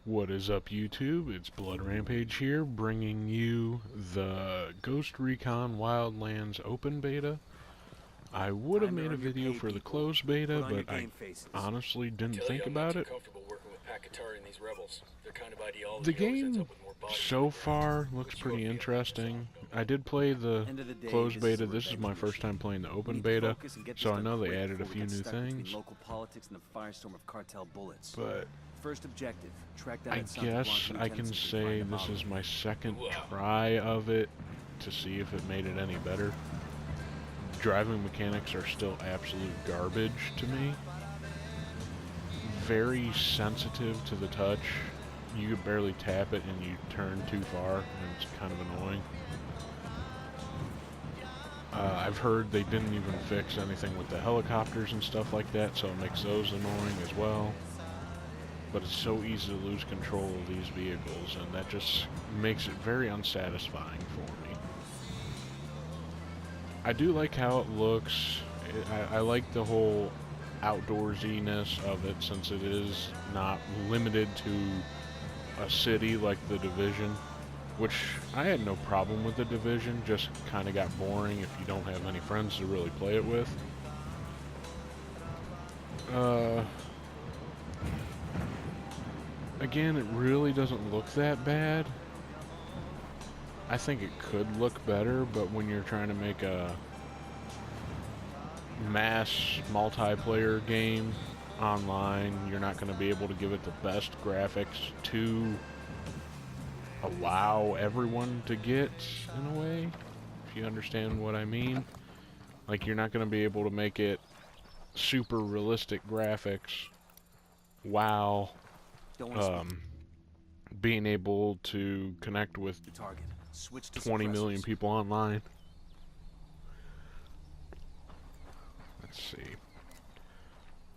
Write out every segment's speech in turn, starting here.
What is up, YouTube? It's Blood Rampage here, bringing you the Ghost Recon Wildlands open beta. I would have made a video for the closed beta, but I honestly didn't think about it. The game so far looks pretty interesting. I did play the closed beta. This is my first time playing the open beta, so I know they added a few new things. But First objective, track down I guess I can say this is my second try of it to see if it made it any better. Driving mechanics are still absolute garbage to me. Very sensitive to the touch. You could barely tap it and you turn too far, and it's kind of annoying. I've heard they didn't even fix anything with the helicopters and stuff like that, so it makes those annoying as well. But it's so easy to lose control of these vehicles, and that just makes it very unsatisfying for me. I do like how it looks. I like the whole outdoorsiness of it, since it is not limited to a city like the Division, which I had no problem with the Division, just kind of got boring if you don't have any friends to really play it with. Again, it really doesn't look that bad. I think it could look better, but when you're trying to make a mass multiplayer game online, you're not going to be able to give it the best graphics to allow everyone to get, in a way, if you understand what I mean. Like, you're not going to be able to make it super realistic graphics while being able to connect with 20 million people online. Let's see.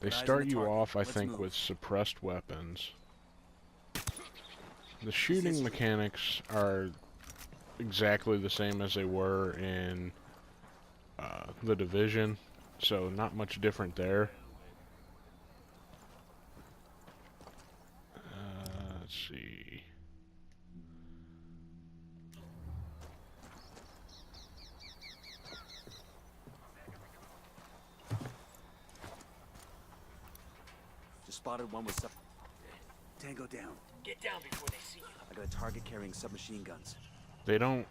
They start you off, I think, with suppressed weapons. The shooting mechanics are exactly the same as they were in the Division, so not much different there. Let's see. Just spotted one with Tango down. Get down before they see you. I got a target carrying submachine guns. They don't...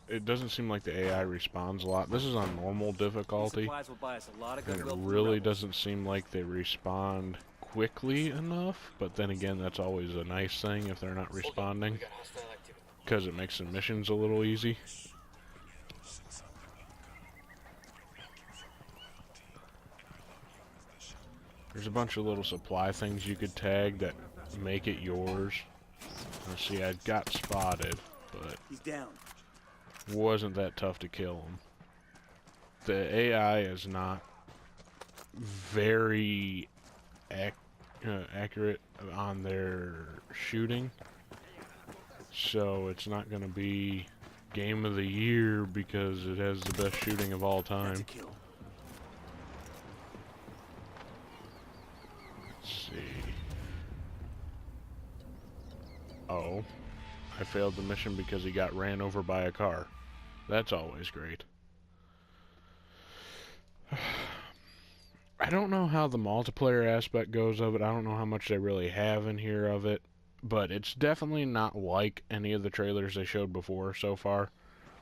It doesn't seem like the AI respawns a lot. This is on normal difficulty, and it really doesn't seem like they respawn quickly enough, but then again, that's always a nice thing if they're not responding, because it makes the missions a little easy. There's a bunch of little supply things you could tag that make it yours. Let's see, I got spotted, but he's down. Wasn't that tough to kill him. The AI is not very accurate on their shooting, so it's not going to be game of the year because it has the best shooting of all time. Let's see. Oh, I failed the mission because he got ran over by a car. That's always great. I don't know how the multiplayer aspect goes of it. I don't know how much they really have in here of it. But it's definitely not like any of the trailers they showed before so far,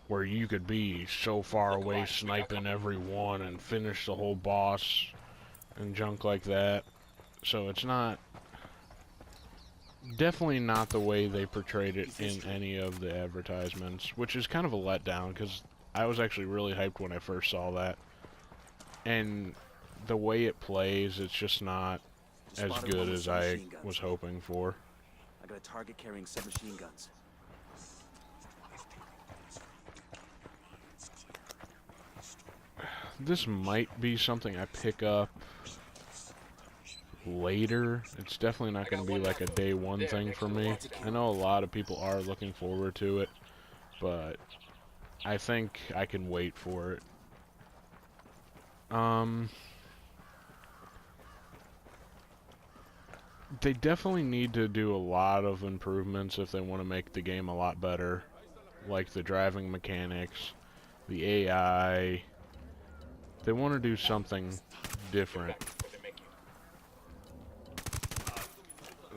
where you could be so far away sniping everyone and finish the whole boss and junk like that. So it's not... Definitely not the way they portrayed it in any of the advertisements, which is kind of a letdown, because I was actually really hyped when I first saw that. And the way it plays, it's just not as good as I was hoping for. I got a target carrying submachine guns. This might be something I pick up later. It's definitely not going to be like a day one thing for me. I know a lot of people are looking forward to it, but I think I can wait for it. They definitely need to do a lot of improvements if they want to make the game a lot better, like the driving mechanics, the AI. They want to do something different.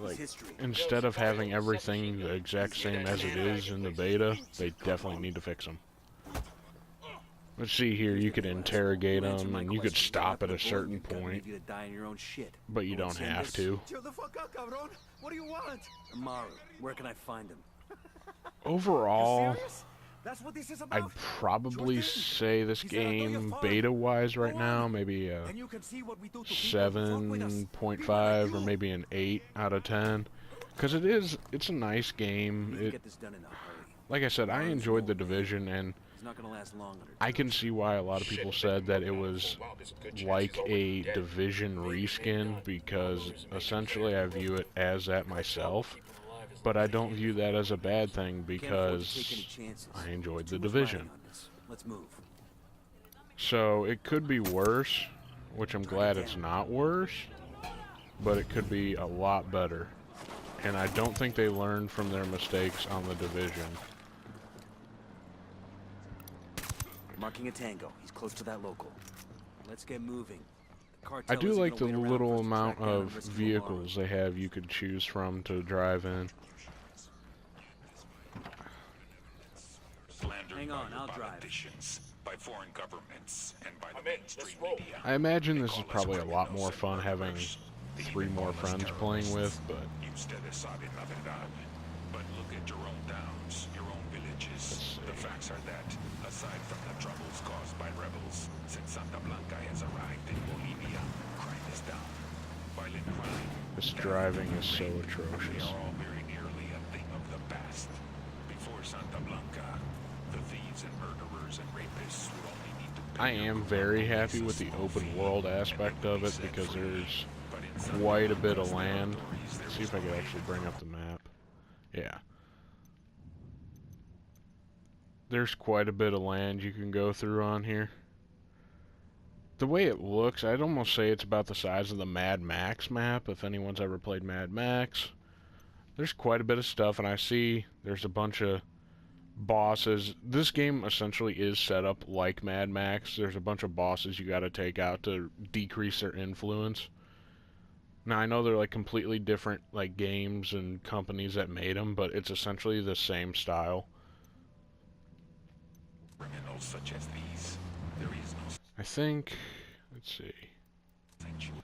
Like, instead of having everything the exact same as it is in the beta, they definitely need to fix them. Let's see here, you could interrogate them, and you could stop at a certain point, but you don't have to. Chill the fuck out, cabron. What do you want? Amaru, where can I find him? Overall, That's what this is I'd about? probably say this game, beta-wise right now, maybe a And you can see what we do to people who fuck with us. 7.5 or maybe an 8 out of 10. Because it's a nice game. We need to get this done in a hurry. Like I said, I enjoyed The Division, and It's not gonna last long under I can see why a lot of people said that it was like a Division reskin, because essentially I view it as that myself. But I don't view that as a bad thing because I enjoyed The Division. Let's move. So it could be worse, which I'm glad it's not worse, but it could be a lot better. And I don't think they learned from their mistakes on The Division. Marking a tango. He's close to that local. Let's get moving. I do like the little amount of vehicles they have you could choose from to drive in. Hang on, I'll drive. By foreign governments and by the mainstream media. I imagine this is probably a lot more fun having 3 more friends playing with, but But look at your own towns, your own villages. The facts are that, aside from the troubles caused by rebels, since Santa Blanca has arrived in Bolivia, crime is down. Violent crime. this driving is so They atrocious. are all very nearly a thing of the past. Before Santa Blanca, the thieves and murderers and rapists would only need to pay I am very happy with the open world aspect of it because there's quite a bit of land. Let's see if I can actually bring up the map. Yeah. There's quite a bit of land you can go through on here. The way it looks, I'd almost say it's about the size of the Mad Max map, if anyone's ever played Mad Max. There's quite a bit of stuff, and I see there's a bunch of bosses. This game essentially is set up like Mad Max. There's a bunch of bosses you gotta take out to decrease their influence. Now, I know they're like completely different like games and companies that made them, but it's essentially the same style. criminals such as these. There is no I think, let's see. sanctuary.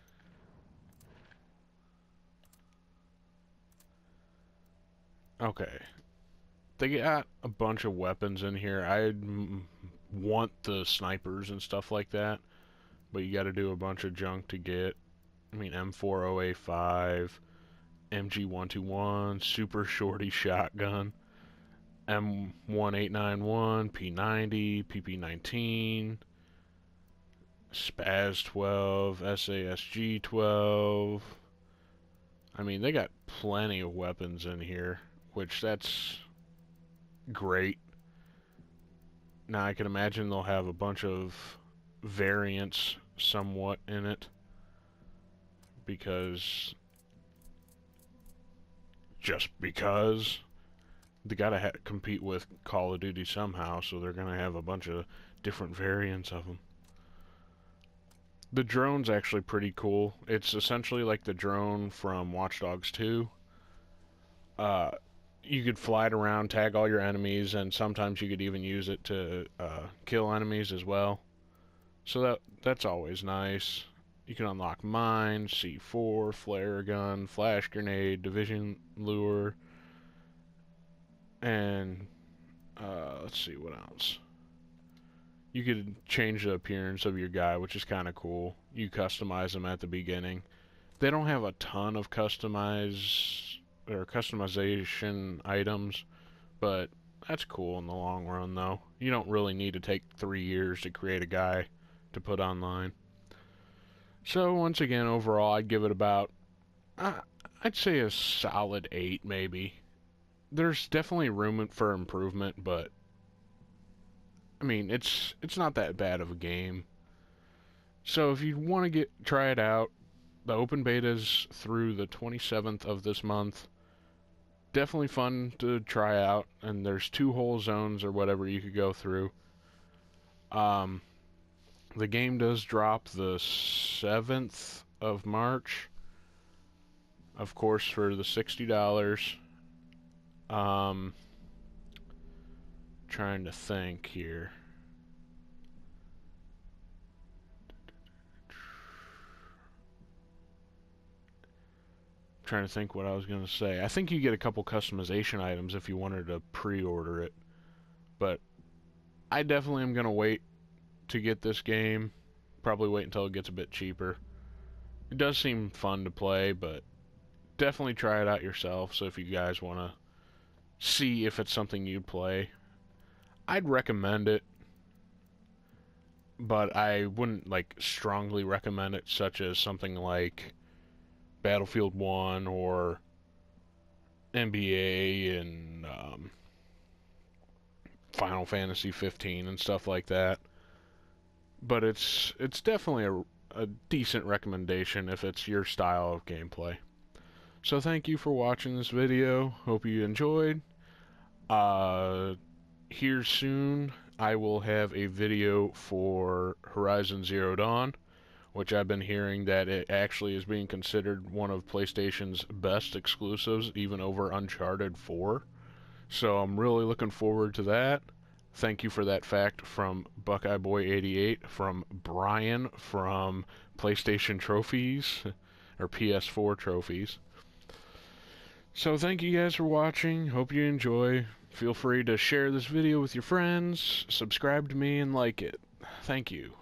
Okay. They got a bunch of weapons in here. I want the snipers and stuff like that, but you gotta do a bunch of junk to get. I mean, M40A5, MG121, Super Shorty Shotgun, M1891, P90, PP19, Spaz 12, SASG 12. I mean, they got plenty of weapons in here, which that's great. Now I can imagine they'll have a bunch of variants somewhat in it, because just because they gotta compete with Call of Duty somehow, so they're gonna have a bunch of different variants of them. The drone's actually pretty cool. It's essentially like the drone from Watch Dogs 2. You could fly it around, tag all your enemies, and sometimes you could even use it to kill enemies as well. So that's always nice. You can unlock mines, C4, flare gun, flash grenade, division lure, and let's see what else. You could change the appearance of your guy, which is kind of cool. You customize them at the beginning. They don't have a ton of customization items, but that's cool in the long run, though. You don't really need to take 3 years to create a guy to put online. So once again, overall, I'd give it about, I'd say a solid 8, maybe. There's definitely room for improvement, but I mean, it's not that bad of a game. So if you want to try it out, the open beta's through the 27th of this month. Definitely fun to try out, and there's 2 whole zones or whatever you could go through. The game does drop the 7th of March, of course, for the $60. Trying to think here. Trying to think what I was going to say. I think you get a couple customization items if you wanted to pre-order it, but I definitely am going to wait to get this game. Probably wait until it gets a bit cheaper. It does seem fun to play, but definitely try it out yourself. So if you guys want to see if it's something you'd play, I'd recommend it, but I wouldn't like strongly recommend it, such as something like Battlefield 1 or NBA and Final Fantasy 15 and stuff like that. But it's definitely a decent recommendation if it's your style of gameplay. So thank you for watching this video. Hope you enjoyed. Here soon I will have a video for Horizon Zero Dawn, which I've been hearing that it actually is being considered one of PlayStation's best exclusives, even over Uncharted 4. So I'm really looking forward to that. Thank you for that fact from Buckeye Boy 88, from Brian from PlayStation Trophies, or PS4 Trophies. So thank you guys for watching. Hope you enjoy. Feel free to share this video with your friends, subscribe to me, and like it. Thank you.